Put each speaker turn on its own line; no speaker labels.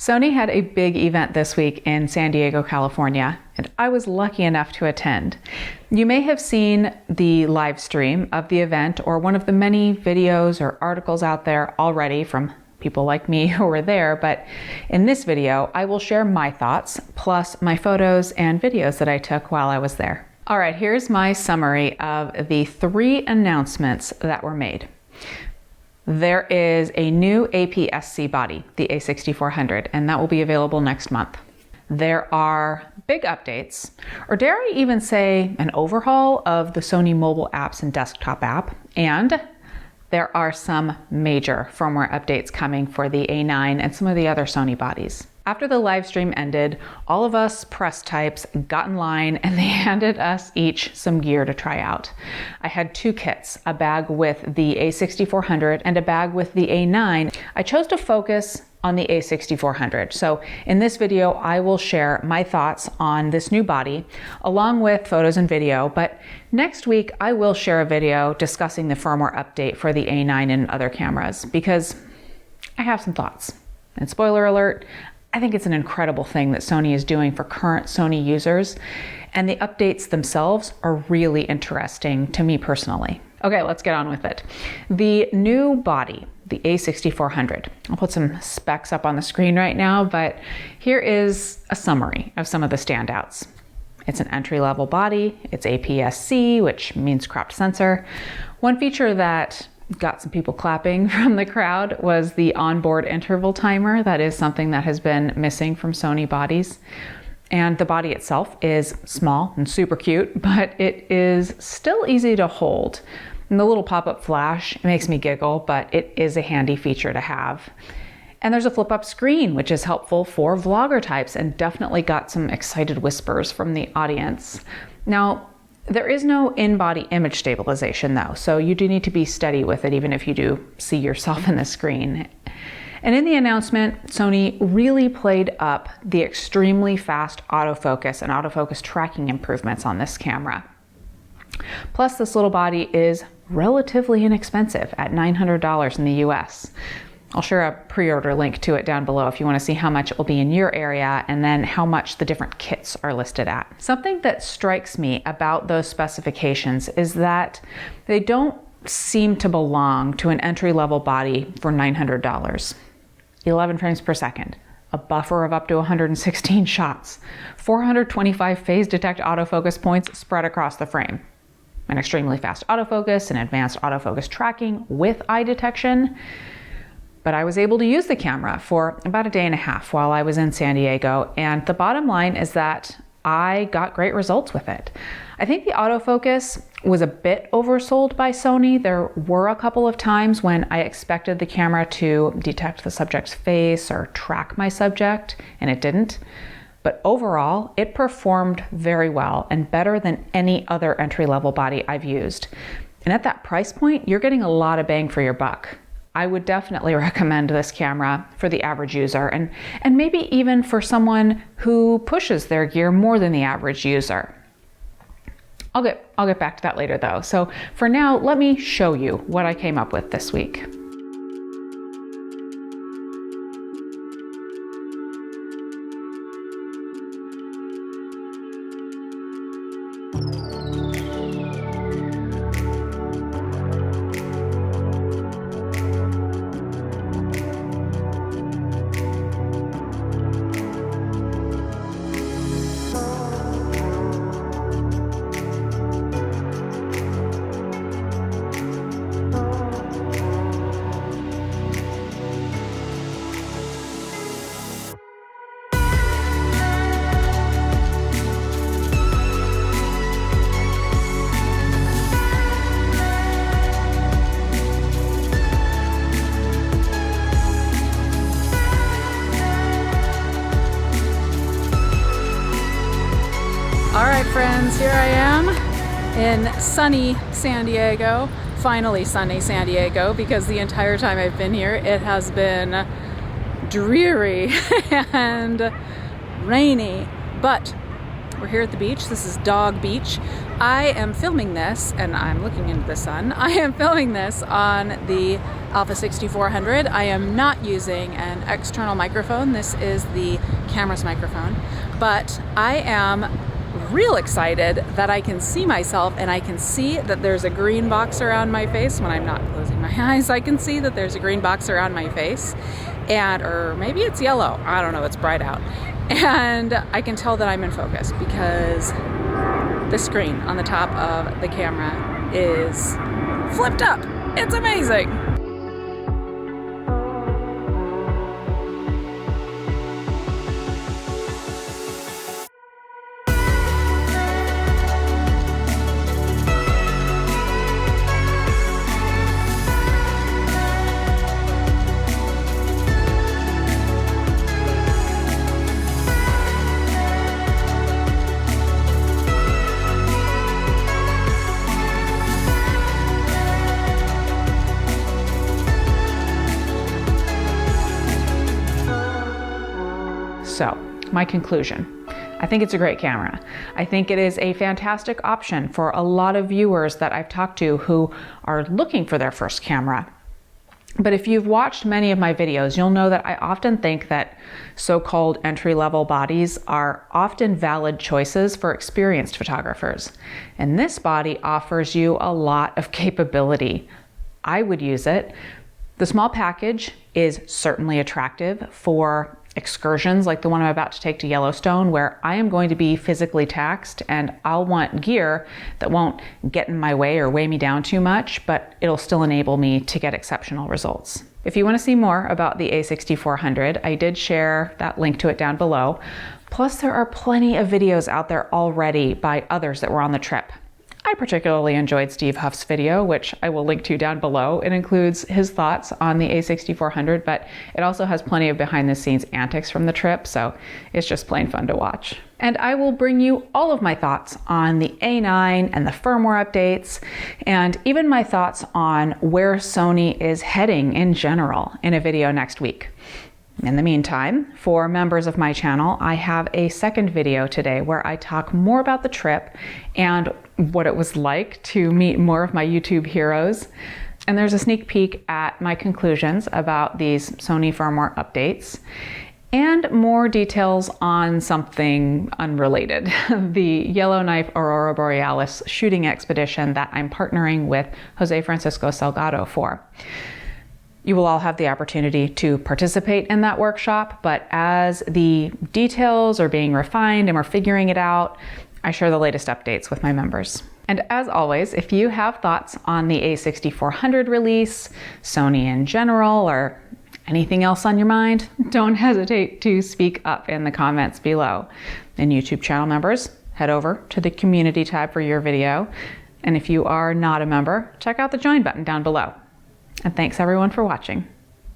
Sony had a big event this week in San Diego, California, and I was lucky enough to attend. You may have seen the live stream of the event or one of the many videos or articles out there already from people like me who were there, but in this video, I will share my thoughts, plus my photos and videos that I took while I was there. All right, here's my summary of the 3 announcements that were made. There is a new APS-C body, the a6400, and that will be available next month. There are big updates, or dare I even say an overhaul of the Sony mobile apps and desktop app, and there are some major firmware updates coming for the A9 and some of the other Sony bodies. After the live stream ended, all of us press types got in line and they handed us each some gear to try out. I had 2 kits, a bag with the a6400 and a bag with the A9. I chose to focus on the a6400. So in this video, I will share my thoughts on this new body along with photos and video, but next week I will share a video discussing the firmware update for the A9 and other cameras because I have some thoughts. And spoiler alert, I think it's an incredible thing that Sony is doing for current Sony users, and the updates themselves are really interesting to me personally. Okay, let's get on with it. The new body, the a6400. I'll put some specs up on the screen right now, but here is a summary of some of the standouts. It's an entry-level body, it's APS-C, which means cropped sensor. One feature that got some people clapping from the crowd was the onboard interval timer. That is something that has been missing from Sony bodies. And the body itself is small and super cute, but it is still easy to hold. And the little pop-up flash, it makes me giggle, but it is a handy feature to have. And there's a flip-up screen, which is helpful for vlogger types and definitely got some excited whispers from the audience. Now, there is no in-body image stabilization though, so you do need to be steady with it even if you do see yourself in the screen. And in the announcement, Sony really played up the extremely fast autofocus and autofocus tracking improvements on this camera. Plus, this little body is relatively inexpensive at $900 in the US. I'll share a pre-order link to it down below if you want to see how much it will be in your area and then how much the different kits are listed at. Something that strikes me about those specifications is that they don't seem to belong to an entry-level body for $900. 11 frames per second, a buffer of up to 116 shots, 425 phase detect autofocus points spread across the frame, an extremely fast autofocus and advanced autofocus tracking with eye detection. But I was able to use the camera for about a day and a half while I was in San Diego, and the bottom line is that I got great results with it. I think the autofocus was a bit oversold by Sony. There were a couple of times when I expected the camera to detect the subject's face or track my subject, and it didn't. But overall, it performed very well and better than any other entry-level body I've used. And at that price point, you're getting a lot of bang for your buck. I would definitely recommend this camera for the average user and maybe even for someone who pushes their gear more than the average user. I'll get back to that later though. So for now, let me show you what I came up with this week. All right, friends, here I am in sunny San Diego. Finally sunny San Diego, because the entire time I've been here, it has been dreary and rainy. But we're here at the beach. This is Dog Beach. I am filming this, and I'm looking into the sun. I am filming this on the
a6400. I am not using an external microphone. This is the camera's microphone, but I am real excited that I can see myself, and I can see that there's a green box around my face. When I'm not closing my eyes, I can see that there's a green box around my face, or maybe it's yellow. I don't know, it's bright out. And I can tell that I'm in focus because the screen on the top of the camera is flipped up. It's amazing.
So, my conclusion. I think it's a great camera. I think it is a fantastic option for a lot of viewers that I've talked to who are looking for their first camera. But if you've watched many of my videos, you'll know that I often think that so-called entry-level bodies are often valid choices for experienced photographers. And this body offers you a lot of capability. I would use it. The small package is certainly attractive for excursions like the one I'm about to take to Yellowstone, where I am going to be physically taxed and I'll want gear that won't get in my way or weigh me down too much, but it'll still enable me to get exceptional results. If you want to see more about the a6400, I did share that link to it down below. Plus, there are plenty of videos out there already by others that were on the trip. I particularly enjoyed Steve Huff's video, which I will link to down below. It includes his thoughts on the a6400, but it also has plenty of behind the scenes antics from the trip, so it's just plain fun to watch. And I will bring you all of my thoughts on the A9 and the firmware updates, and even my thoughts on where Sony is heading in general in a video next week. In the meantime, for members of my channel, I have a second video today where I talk more about the trip and what it was like to meet more of my YouTube heroes. And there's a sneak peek at my conclusions about these Sony firmware updates and more details on something unrelated, the Yellowknife Aurora Borealis shooting expedition that I'm partnering with Jose Francisco Salgado for. You will all have the opportunity to participate in that workshop, but as the details are being refined and we're figuring it out, I share the latest updates with my members. And as always, if you have thoughts on the a6400 release, Sony in general, or anything else on your mind, don't hesitate to speak up in the comments below. And YouTube channel members, head over to the community tab for your video. And if you are not a member, check out the join button down below. And thanks everyone for watching.